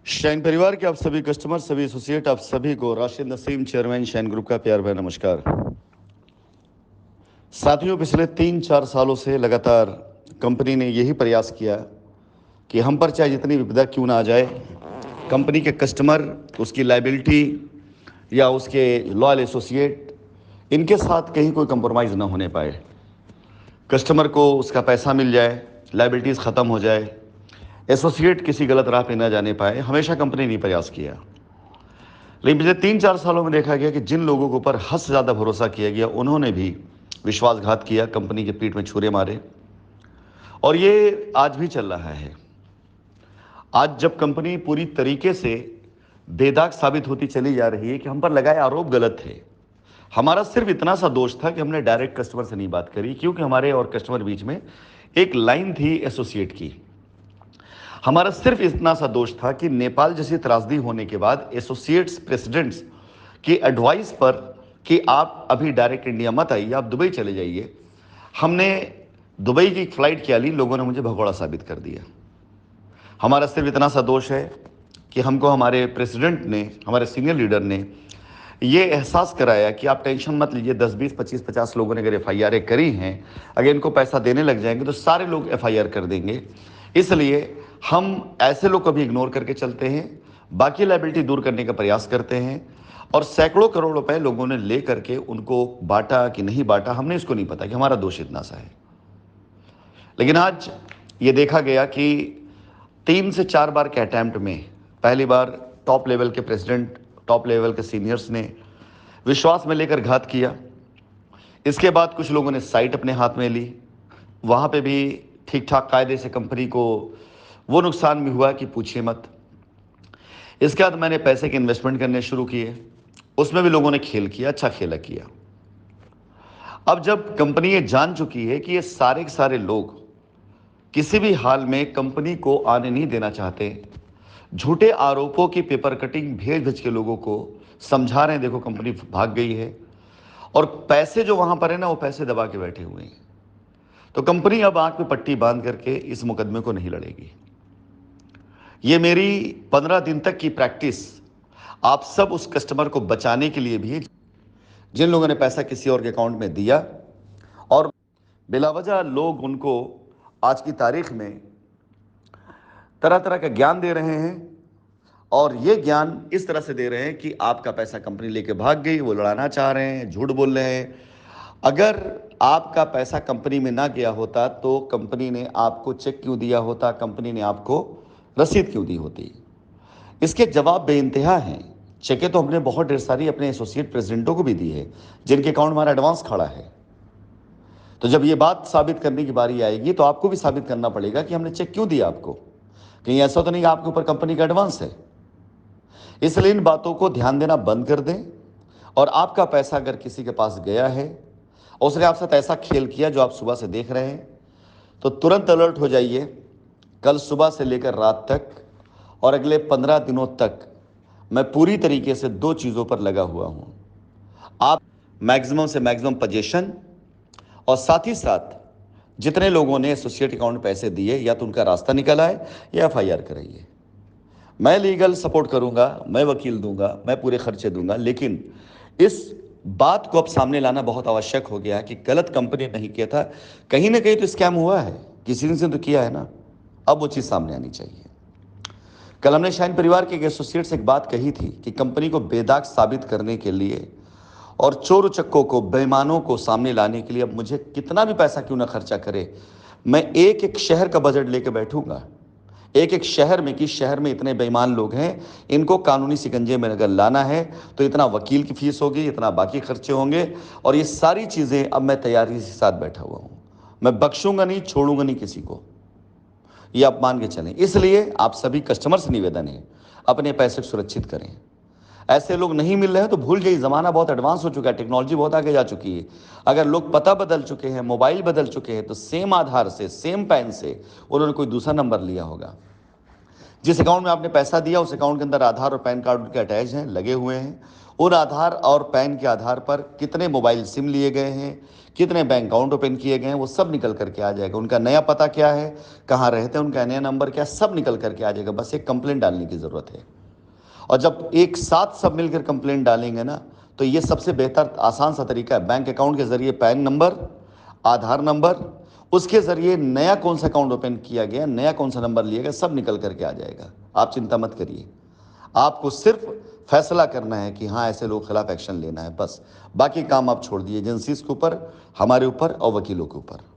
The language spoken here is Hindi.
शाइन परिवार के आप सभी कस्टमर, सभी एसोसिएट, आप सभी को Rashid Naseem, chairman shine group का प्यार भरा नमस्कार। साथियों, पिछले 3-4 सालों से लगातार कंपनी ने यही प्रयास किया कि हम पर चाहे जितनी विपदा क्यों ना आ जाए, कंपनी के कस्टमर, उसकी लाइबिलिटी या उसके लॉयल एसोसिएट, इनके साथ कहीं कोई कंप्रोमाइज़ ना होने पाए। कस्टमर को उसका पैसा मिल जाए, लाइबिलिटीज़ ख़त्म हो जाए, एसोसिएट किसी गलत राह पे ना जाने पाए। हमेशा कंपनी ने प्रयास किया। लेकिन पिछले 3-4 सालों में देखा गया कि जिन लोगों के ऊपर हद से ज़्यादा भरोसा किया गया, उन्होंने भी विश्वासघात किया, कंपनी के पीठ में छुरे मारे, और ये आज भी चल रहा है। आज जब कंपनी पूरी तरीके से बेदाग साबित होती चली जा रही है कि हम पर लगाए आरोप गलत थे। हमारा सिर्फ इतना सा दोष था कि हमने डायरेक्ट कस्टमर से नहीं बात करी, क्योंकि हमारे और कस्टमर बीच में एक लाइन थी एसोसिएट की। हमारा सिर्फ इतना सा दोष था कि नेपाल जैसी त्रासदी होने के बाद एसोसिएट्स प्रेसिडेंट्स की एडवाइस पर कि आप अभी डायरेक्ट इंडिया मत आइए, आप दुबई चले जाइए, हमने दुबई की फ्लाइट क्या ली, लोगों ने मुझे भगोड़ा साबित कर दिया। हमारा सिर्फ इतना सा दोष है कि हमको हमारे प्रेसिडेंट ने, हमारे सीनियर लीडर ने ये एहसास कराया कि आप टेंशन मत लीजिए, 10, 20, 25, 50 लोगों ने अगर FIR करी हैं, अगर इनको पैसा देने लग जाएंगे तो सारे लोग FIR कर देंगे। इसलिए हम ऐसे लोग को भी इग्नोर करके चलते हैं, बाकी लाइबिलिटी दूर करने का प्रयास करते हैं, और सैकड़ों करोड़ रुपए लोगों ने ले करके उनको बांटा कि नहीं बांटा, हमने इसको नहीं पता कि हमारा दोष इतना सा है। लेकिन आज ये देखा गया कि 3 से 4 बार के अटैम्प्ट में पहली बार टॉप लेवल के प्रेसिडेंट, टॉप लेवल के सीनियर्स ने विश्वास में लेकर घात किया। इसके बाद कुछ लोगों ने साइट अपने हाथ में ली, वहाँ पे भी ठीक ठाक कायदे से कंपनी को वो नुकसान भी हुआ कि पूछिए मत। इसके बाद मैंने पैसे के इन्वेस्टमेंट करने शुरू किए, उसमें भी लोगों ने खेल किया, अच्छा खेला किया। अब जब कंपनी ये जान चुकी है कि ये सारे के सारे लोग किसी भी हाल में कंपनी को आने नहीं देना चाहते, झूठे आरोपों की पेपर कटिंग भेज भेज के लोगों को समझा रहे हैं, देखो कंपनी भाग गई है, और पैसे जो वहां पर है ना, वो पैसे दबा के बैठे हुए हैं, तो कंपनी अब आंख में पट्टी बांध करके इस मुकदमे को नहीं लड़ेगी। ये मेरी 15 दिन तक की प्रैक्टिस आप सब उस कस्टमर को बचाने के लिए भी है, जिन लोगों ने पैसा किसी और के अकाउंट में दिया और बिलावजह लोग उनको आज की तारीख में तरह तरह का ज्ञान दे रहे हैं, और ये ज्ञान इस तरह से दे रहे हैं कि आपका पैसा कंपनी लेके भाग गई, वो लड़ाना चाह रहे हैं, झूठ बोल रहे हैं। अगर आपका पैसा कंपनी में ना गया होता तो कंपनी ने आपको चेक क्यों दिया होता, कंपनी ने आपको रसीद क्यों दी होती? इसके जवाब बेइंतहा हैं। चेकें तो हमने बहुत ढेर सारी अपने एसोसिएट प्रेसिडेंटों को भी दी है, जिनके अकाउंट हमारा एडवांस खड़ा है। तो जब ये बात साबित करने की बारी आएगी तो आपको भी साबित करना पड़ेगा कि हमने चेक क्यों दिया आपको। कहीं ऐसा तो नहीं आपके ऊपर कंपनी का एडवांस है। इसलिए इन बातों को ध्यान देना बंद कर दें, और आपका पैसा अगर किसी के पास गया है और उसने आपके साथ ऐसा खेल किया जो आप सुबह से देख रहे हैं, तो तुरंत अलर्ट हो जाइए। कल सुबह से लेकर रात तक और अगले 15 दिनों तक मैं पूरी तरीके से 2 चीज़ों पर लगा हुआ हूं। आप मैक्सिमम से मैक्सिमम पोजीशन, और साथ ही साथ जितने लोगों ने एसोसिएट अकाउंट में पैसे दिए, या तो उनका रास्ता निकल आए या FIR कराइए। मैं लीगल सपोर्ट करूंगा, मैं वकील दूंगा, मैं पूरे खर्चे दूंगा, लेकिन इस बात को अब सामने लाना बहुत आवश्यक हो गया है कि गलत कंपनी नहीं किया था, कहीं ना कहीं तो स्कैम हुआ है, किसी ने से तो किया है ना। अब वो चीज़ सामने आनी चाहिए। कल हमने शाइन परिवार के एक एसोसिएट से एक बात कही थी कि कंपनी को बेदाग साबित करने के लिए और चोर उचक्कों को, बेईमानों को सामने लाने के लिए अब मुझे कितना भी पैसा क्यों ना खर्चा करे, मैं एक एक शहर का बजट लेकर बैठूंगा। एक एक शहर में कि शहर में इतने बेईमान लोग हैं, इनको कानूनी शिकंजे में अगर लाना है तो इतना वकील की फीस होगी, इतना बाकी खर्चे होंगे, और ये सारी चीज़ें अब मैं तैयारी के साथ बैठा हुआ हूँ। मैं बख्शूंगा नहीं, छोड़ूंगा नहीं किसी को, ये आप मान के चलें। इसलिए आप सभी कस्टमर से निवेदन है, अपने पैसे सुरक्षित करें। ऐसे लोग नहीं मिल रहे हैं तो भूल जाइए, ज़माना बहुत एडवांस हो चुका है, टेक्नोलॉजी बहुत आगे जा चुकी है। अगर लोग पता बदल चुके हैं, मोबाइल बदल चुके हैं, तो सेम आधार से, सेम पैन से उन्होंने कोई दूसरा नंबर लिया होगा। जिस अकाउंट में आपने पैसा दिया उस अकाउंट के अंदर आधार और पैन कार्ड उनके अटैच हैं, लगे हुए हैं, उन आधार और पैन के आधार पर कितने मोबाइल सिम लिए गए हैं, कितने बैंक अकाउंट ओपन किए गए हैं, वो सब निकल करके आ जाएगा। उनका नया पता क्या है, कहाँ रहते हैं, उनका नया नंबर क्या, सब निकल करके आ जाएगा। बस एक कंप्लेंट डालने की ज़रूरत है। और जब एक साथ सब मिलकर कंप्लेंट डालेंगे ना, तो ये सबसे बेहतर आसान सा तरीका है। बैंक अकाउंट के ज़रिए पैन नंबर, आधार नंबर, उसके ज़रिए नया कौन सा अकाउंट ओपन किया गया, नया कौन सा नंबर लिया गया, सब निकल करके आ जाएगा। आप चिंता मत करिए। आपको सिर्फ फैसला करना है कि हाँ ऐसे लोगों के खिलाफ एक्शन लेना है, बस। बाकी काम आप छोड़ दिए एजेंसीज के ऊपर, हमारे ऊपर और वकीलों के ऊपर।